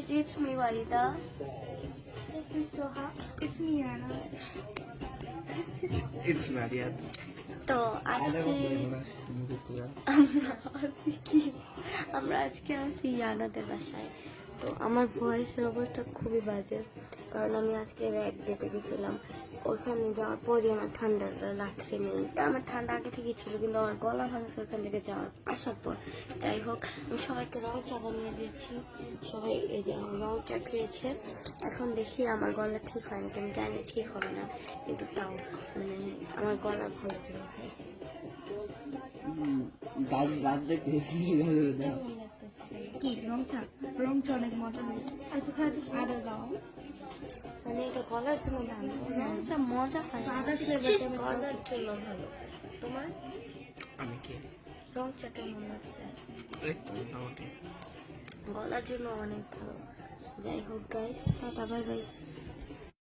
guys, it's me Walida. It's me Soha. It's me Anna. It's Marian. তো আজকে আমরা আজকে আছি ইয়ানাদের বাসায়। তো আমার ভয়েসের অবস্থা খুবই বাজে, কারণ আমি আজকে র্যাক দিতে গেছিলাম। ওখানে যাওয়ার পরই আমার ঠান্ডা লাগছে। আমার ঠান্ডা আগে থেকে ছিল, কিন্তু আমার গলা ভাঙছে ওখান থেকে আসার পর। যাই হোক, আমি সবাইকে রং চা বানিয়ে দিয়েছি, সবাই এই যে রং চা খেয়েছে। এখন দেখি আমার গলা ঠিক হয় নাকি, আমি জানি ঠিক হবে না, কিন্তু তাও মানে আমার গলা ভালো জন্য হয়েছে। কি রং চা অনেক মজা হয়েছে। আদা দাও, মানে এটা গলার জন্য ভালো, রংটা মজা হয়, আদা ফ্লেভারটা গলার জন্য ভালো। তোমার আমি কি রং চা কেমন লাগছে? মোটামুটি গলার জন্য অনেক ভালো। যাই হোক গাইস, টাটা বাই বাই।